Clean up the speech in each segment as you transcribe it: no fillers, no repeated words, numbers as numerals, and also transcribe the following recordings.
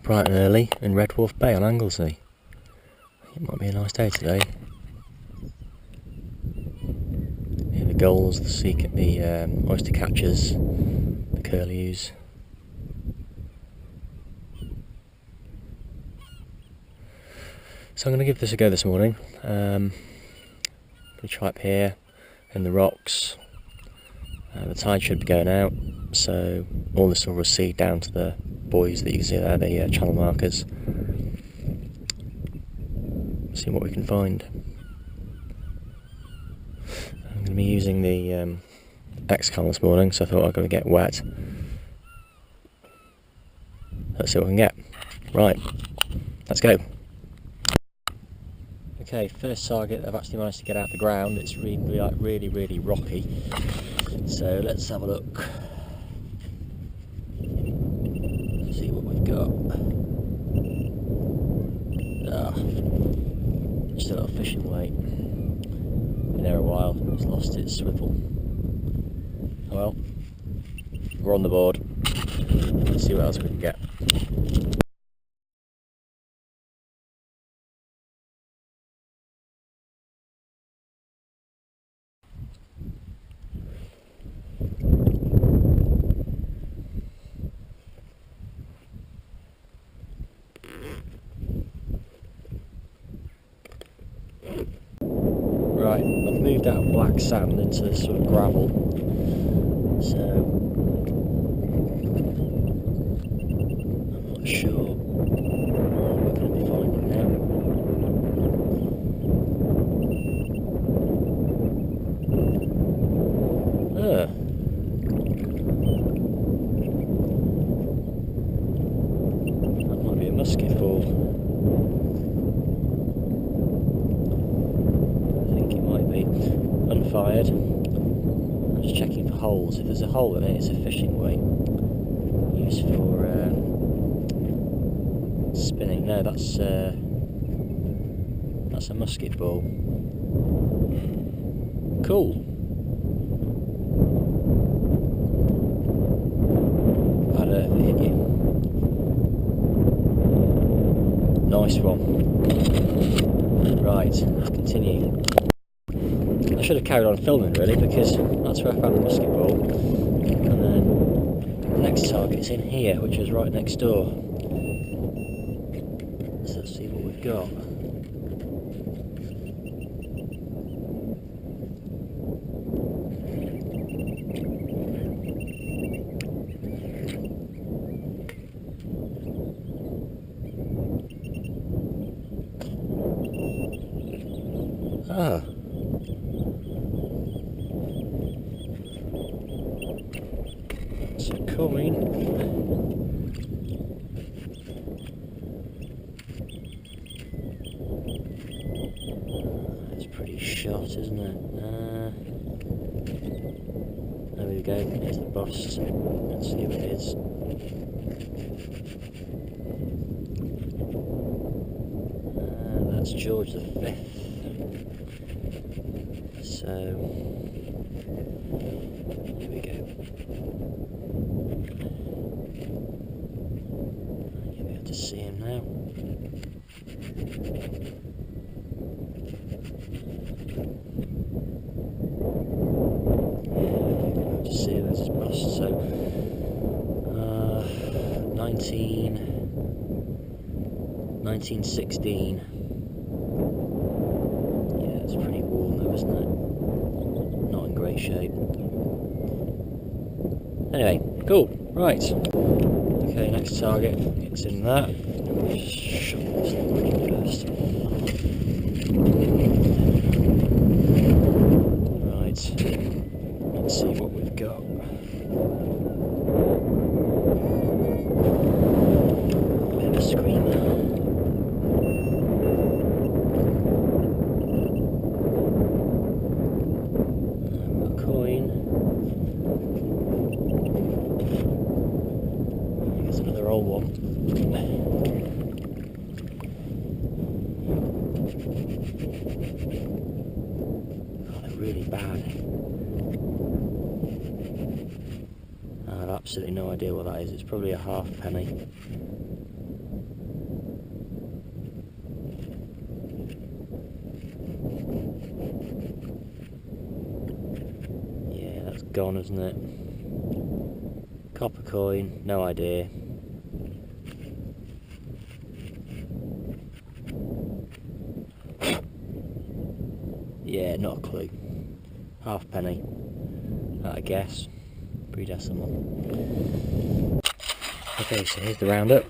bright and early in Wharf Bay on Anglesey. It might be a nice day today. Here the gulls, the oyster catchers, the curlews. So I'm going to give this a go this morning. Pretty try up here in the rocks. The tide should be going out, so all this will recede down to the buoys that you can see there, the channel markers. See what we can find. I'm going to be using the X-Cam this morning, so I thought I'd go get wet. Let's see what we can get. Right, let's go. Okay, first target I've actually managed to get out the ground. It's really rocky. So let's have a look. See what we've got. Just a little fishing weight. Been there a while, it's lost its swivel. Oh well, we're on the board. Let's see what else we can get. Right, I've moved out of black sand into this sort of gravel, so I'm not sure what we're going to be finding now. That might be a musket ball. Unfired. I'm just checking for holes. If there's a hole in it, it's a fishing weight. Used for spinning. No, that's a musket ball. Cool. I'd hit you. Nice one. Right, let's continue. I should have carried on filming really, because that's where I found the musket ball, and then the next target's in here, which is right next door. So let's see what we've got. It's a coin. It's pretty shot, isn't it? There we go, here's the bust. Let's see what it is. That's George V. So, here we go. You'll be able to see him now. To see there's his bust. So, 1916. Yeah, it's pretty warm though, isn't it? Not in great shape. Anyway, cool. Right. Okay, next target. It's in that. Just shuffle this thing first. Right. Let's see what we've got. Bit of a screamer. A coin. Here's another old one. Oh, they're really bad. I have absolutely no idea what that is. It's probably a half penny. gone, isn't it? Copper coin, no idea. Yeah, not a clue. Halfpenny, I guess. Pre-decimal. Okay, so here's the roundup.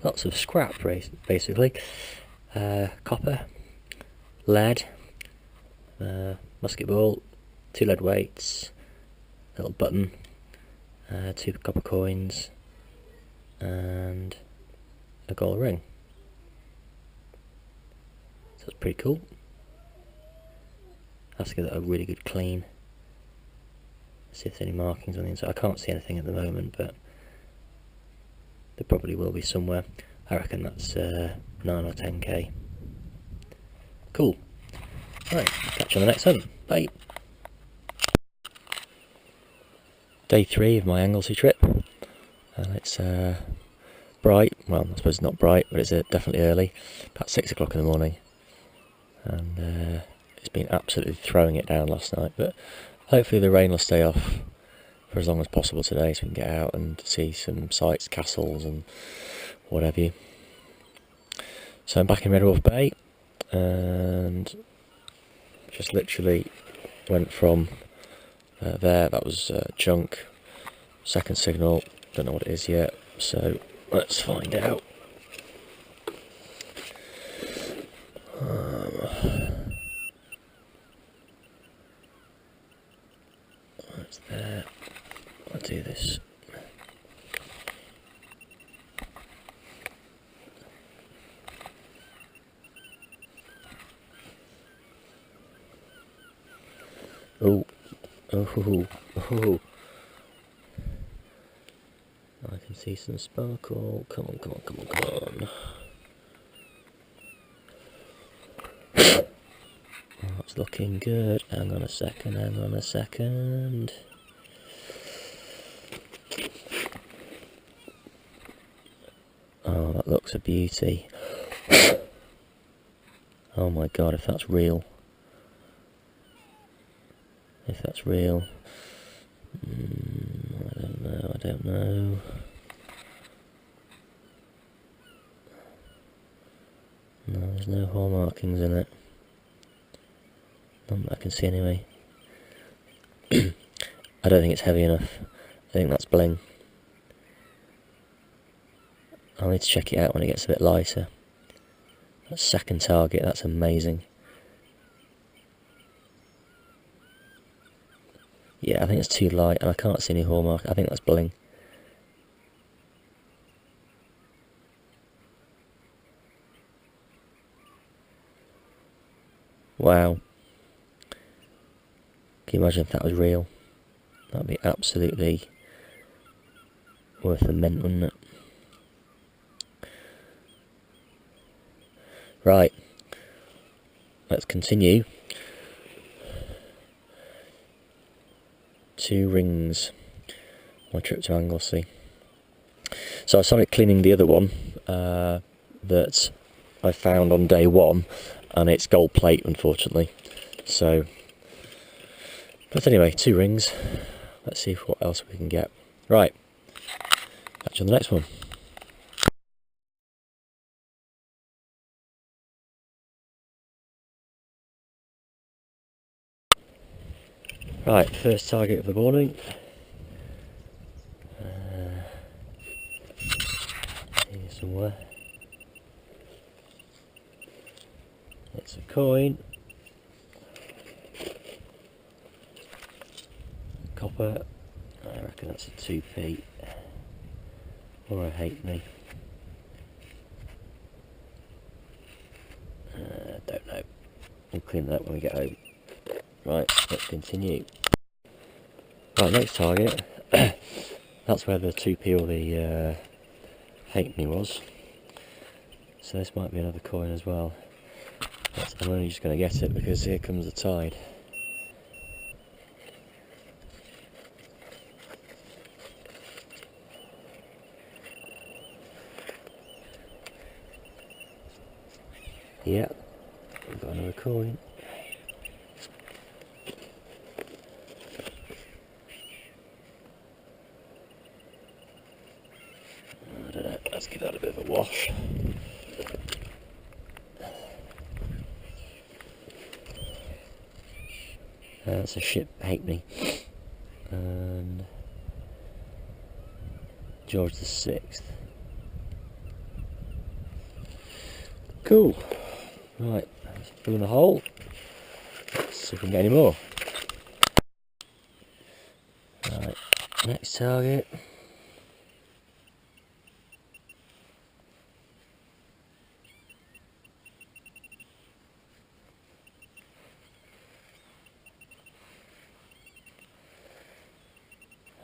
Lots of scrap, basically. Copper, lead, musket ball, 2 lead weights, little button, 2 copper coins, and a gold ring. So that's pretty cool. I have to give that a really good clean. See if there's any markings on the inside. I can't see anything at the moment, but there probably will be somewhere. I reckon that's 9 or 10k. Cool. Right, catch you on the next one. Bye. Day 3 of my Anglesey trip. It's bright. Well, I suppose it's not bright, but it's definitely early. About 6 o'clock in the morning. And it's been absolutely throwing it down last night, but hopefully the rain will stay off for as long as possible today, so we can get out and see some sights, castles and what have you. So I'm back in Wharf Bay, and just literally went from there. That was junk. Second signal, don't know what it is yet, so let's find out. What's there? I'll do this. Oh, oh, oh. I can see some sparkle. Come on, come on, come on, come on. Oh, it's looking good. Hang on a second, hang on a second. Oh, that looks a beauty. Oh my god, if that's real. If that's real. I don't know, I don't know. No, there's no hole markings in it. Not that I can see anyway. I don't think it's heavy enough. I think that's bling. I'll need to check it out when it gets a bit lighter. That second target, that's amazing. Yeah, I think it's too light and I can't see any hallmark. I think that's bling. Wow. Can you imagine if that was real? That'd be absolutely worth a mint, wouldn't it? Right. Let's continue. 2 rings. My trip to Anglesey. So I started cleaning the other one that I found on day 1, and it's gold plate, unfortunately. So, but anyway, 2 rings. Let's see what else we can get. Right, catch you on the next one. Right, first target of the morning. Here somewhere. It's a coin. Copper. I reckon that's a 2p. Or a halfpenny. Don't know. We'll clean that when we get home. Right, let's continue. Right, next target. That's where the 2p or the halfpenny was. So this might be another coin as well. But I'm only just going to get it because here comes the tide. Yeah, we've got another coin. Let's give that a bit of a wash. That's a ship halfpenny, and George the Sixth. Cool. Right, let's fill in the hole. Let's see if we can get any more. Right, next target.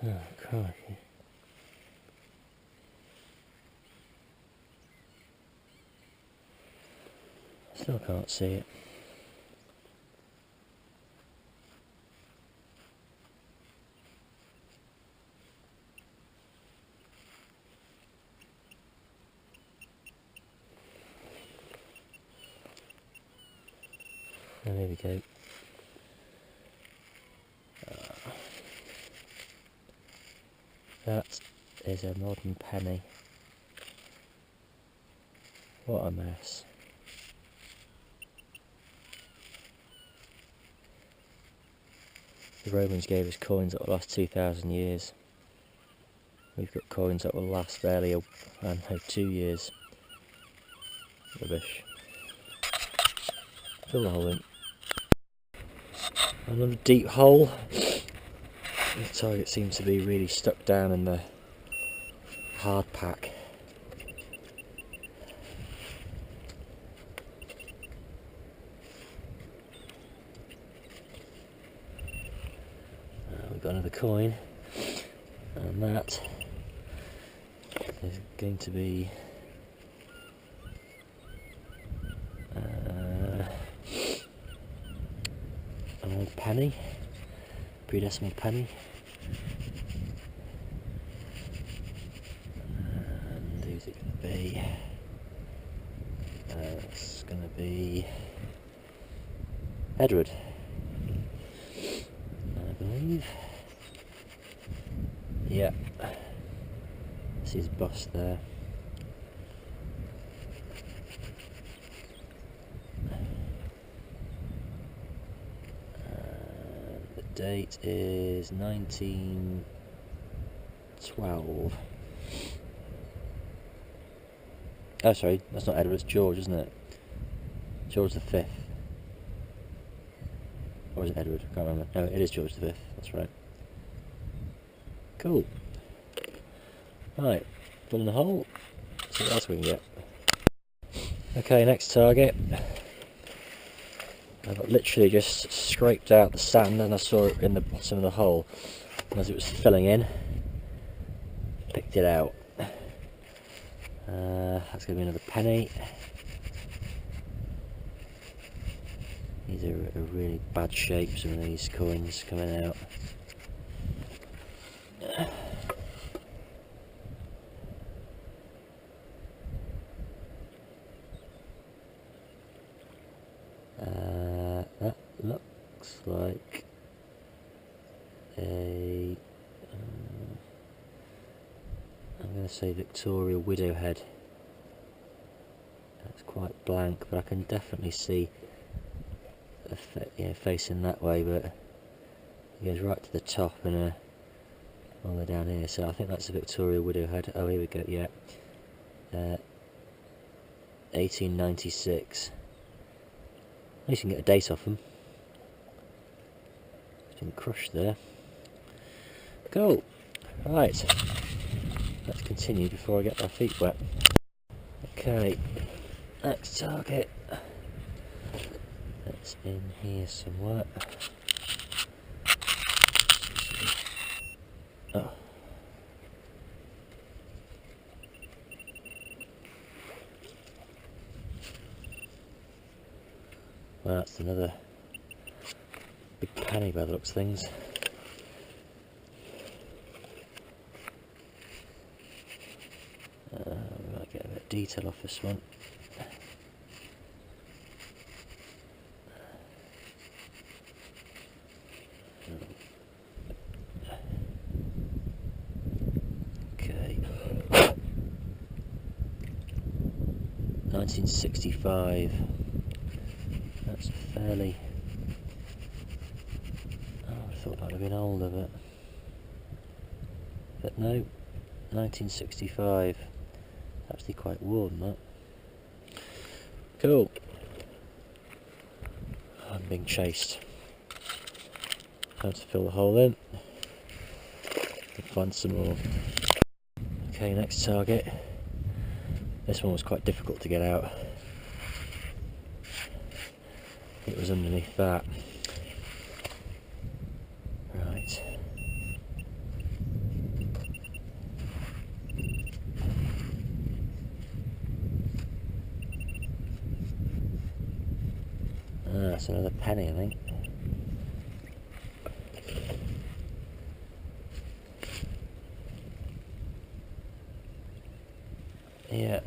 Oh, crikey. Still can't see it. Oh, there we go. That is a modern penny. What a mess. The Romans gave us coins that will last 2,000 years. We've got coins that will last barely 2 years. Rubbish. Fill the hole in. Another deep hole. The target seems to be really stuck down in the hard pack. We've got another coin, and that is going to be an old penny, pre-decimal penny. And who's it going to be? It's going to be Edward, I believe. Yeah, see his bust there. The date is 1912. Oh, sorry, that's not Edward, it's George, isn't it? George the Fifth. Or is it Edward? I can't remember. No, it is George the Fifth, that's right. Cool. Right, fill in the hole. See what else we can get. Okay, next target. I've literally just scraped out the sand and I saw it in the bottom of the hole. And as it was filling in, picked it out. That's going to be another penny. These are in really bad shape, some of these coins coming out. That looks like a I'm going to say Victoria widow head. That's quite blank, but I can definitely see facing that way, but it goes right to the top and all the way down here, so I think that's a Victoria widow head. Oh, here we go, yeah. 1896. At least you can get a date off them. It's been crushed there. Cool. Right. Let's continue before I get my feet wet. Okay. Next target. It's in here somewhere. Oh. Well, that's another big penny by the looks of things. We might get a bit of detail off this one. Okay. 1965. That's fairly... Oh, I thought that would have been older, but no, 1965. Actually quite warm, that. Cool. I'm being chased. Time to fill the hole in and find some more. Okay, next target. This one was quite difficult to get out. It was underneath that. Right. Ah, that's another penny, I think. Yeah.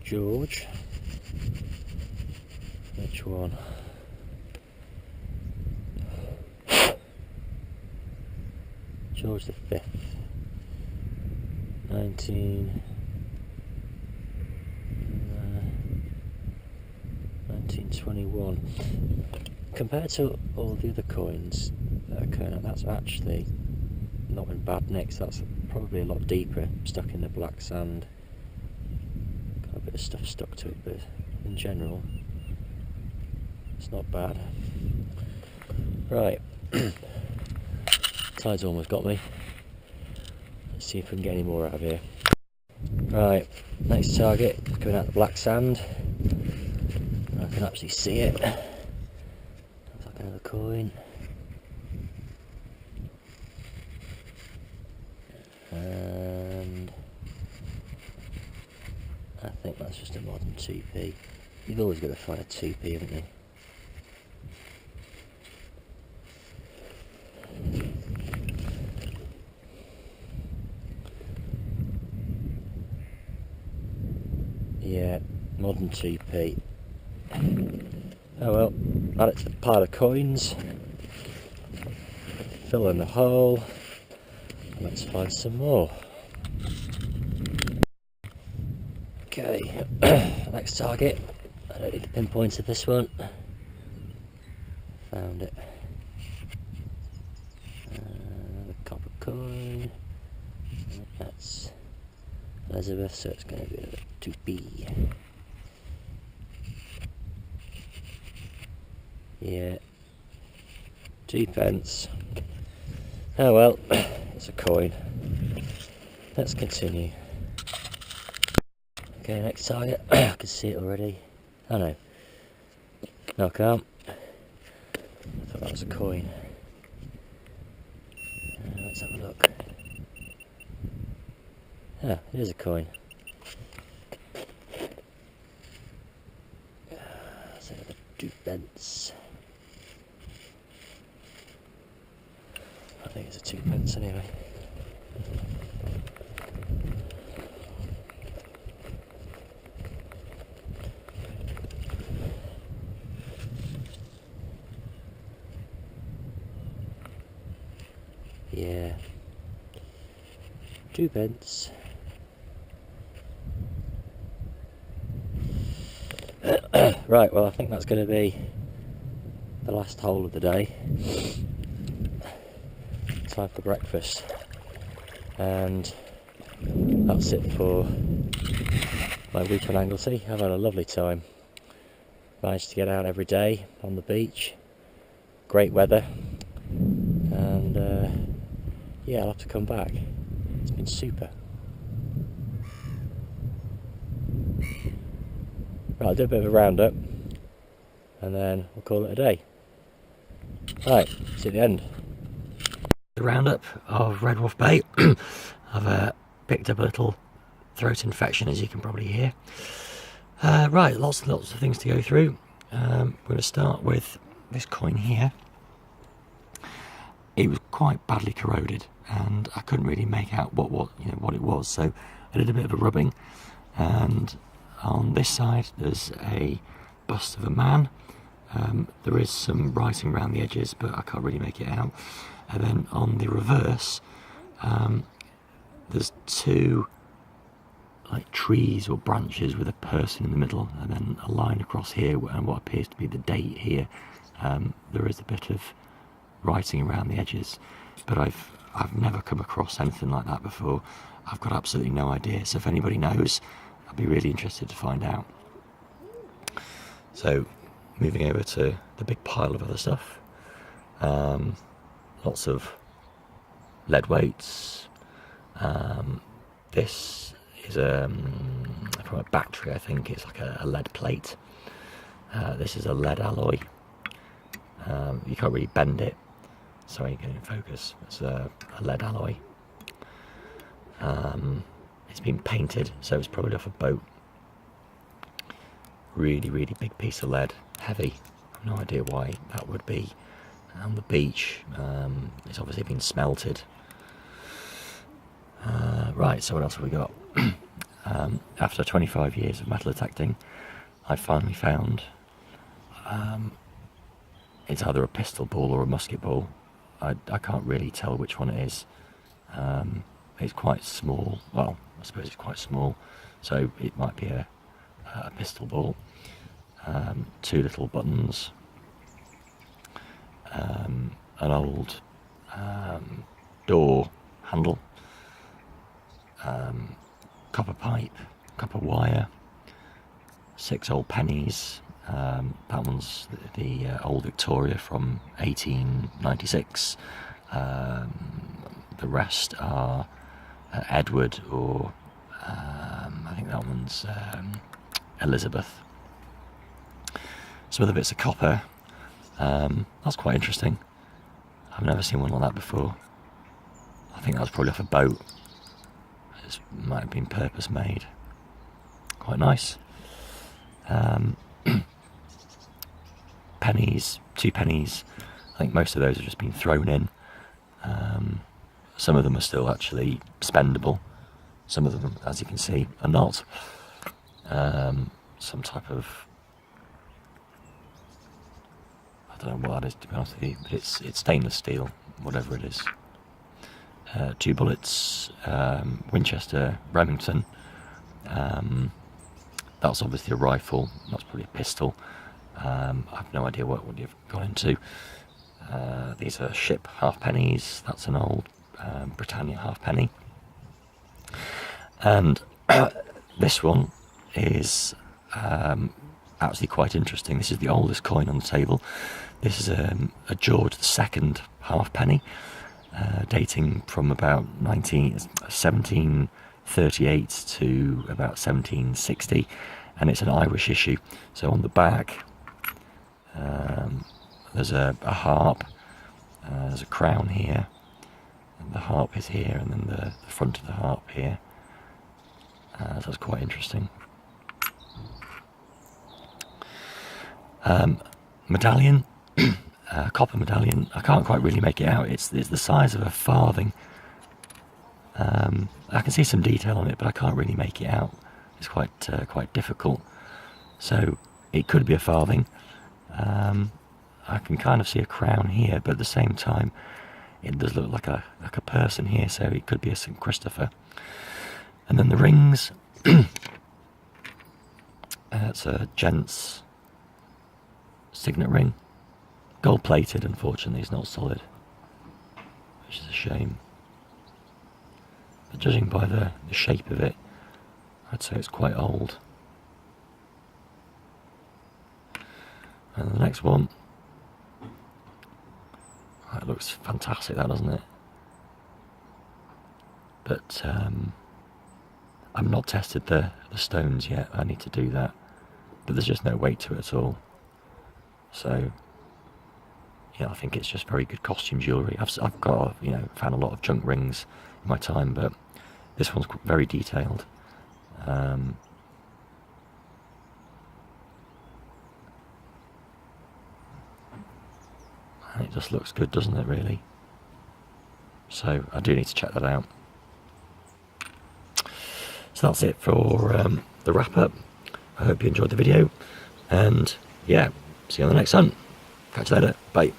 George. Which one? George the 5th. 1921. Compared to all the other coins that are coming out, that's actually not in bad nicks. That's probably a lot deeper, stuck in the black sand. Got a bit of stuff stuck to it, but in general, it's not bad. Right, tide's almost got me. Let's see if we can get any more out of here. Right, next target, coming out the black sand. I can actually see it. Looks like another coin. And I think that's just a modern 2p. You've always got to find a 2p, haven't you? Yeah, modern 2p. Oh well, add it to the pile of coins. Fill in the hole. Let's find some more. Okay, next target. I don't need the pinpoint of this one. Found it. Another copper coin. That's Elizabeth, so it's going to be another 2p. Yeah, 2p. Oh well, it's a coin. Let's continue. Okay, next target. I can see it already. Oh no. No, I can't. I thought that was a coin. Let's have a look. Ah, it is a coin. So 2p. I think it's a 2p anyway. Yeah, 2p. Right, well I think that's going to be the last hole of the day. Time for breakfast, and that's it for my week on Anglesey. I've had a lovely time. Managed to get out every day on the beach. Great weather, and yeah, I'll have to come back. It's been super. Right, I'll do a bit of a roundup and then we'll call it a day. Right, see you at the end. The roundup of Red Wharf Bay. I've picked up a little throat infection, as you can probably hear. Right, lots of things to go through. We're going to start with this coin here. It was quite badly corroded, and I couldn't really make out what it was. So I did a bit of a rubbing, and on this side there's a bust of a man, There is some writing around the edges, but I can't really make it out. And then on the reverse, there's two like trees or branches with a person in the middle, and then a line across here and what appears to be the date here. There is a bit of writing around the edges, but I've never come across anything like that before. I've got absolutely no idea, so if anybody knows, I'd be really interested to find out. So moving over to the big pile of other stuff, lots of lead weights. This is from a battery, I think. It's like a lead plate. This is a lead alloy. You can't really bend it. Sorry, get in focus. It's a lead alloy. It's been painted, so it's probably off a boat. Really, really big piece of lead, heavy. I've no idea why that would be on the beach. It's obviously been smelted. Right, so what else have we got? After 25 years of metal detecting, I finally found it's either a pistol ball or a musket ball. I can't really tell which one it is. It's quite small. Well, I suppose it's quite small, so it might be a pistol ball. Two little buttons, an old door handle, copper pipe, copper wire, 6 old pennies. That one's the old Victoria from 1896. The rest are Edward, or I think that one's Elizabeth. Some other bits of copper. That's quite interesting. I've never seen one like that before. I think that was probably off a boat. It might have been purpose made. Quite nice. Pennies, 2 pennies. I think most of those have just been thrown in. Some of them are still actually spendable. Some of them, as you can see, are not. Some type of, I don't know what that is, to be honest with you, but it's stainless steel, whatever it is. 2 bullets, Winchester, Remington. That's obviously a rifle. That's probably a pistol. I have no idea what you've gone into. These are ship halfpennies. That's an old Britannia halfpenny. And this one is actually quite interesting. This is the oldest coin on the table. This is a George II halfpenny, dating from about 1738 to about 1760, and it's an Irish issue. So on the back, there's a harp, there's a crown here, and the harp is here, and then the front of the harp here. So that's quite interesting. Medallion, copper medallion. I can't quite really make it out. It's the size of a farthing. I can see some detail on it, but I can't really make it out. It's quite difficult. So it could be a farthing. I can kind of see a crown here, but at the same time, it does look like a person here. So it could be a St. Christopher. And then the rings. It's a gent's signet ring, gold plated. Unfortunately, it's not solid, which is a shame. But judging by the shape of it, I'd say it's quite old. And the next one, it looks fantastic, that, doesn't it? But I've not tested the stones yet. I need to do that, but there's just no weight to it at all. So yeah, I think it's just very good costume jewellery. I've got, found a lot of junk rings in my time, but this one's very detailed. And it just looks good, doesn't it, really? So I do need to check that out. So that's it for the wrap up. I hope you enjoyed the video, and yeah, see you on the next hunt. Catch you later. Bye.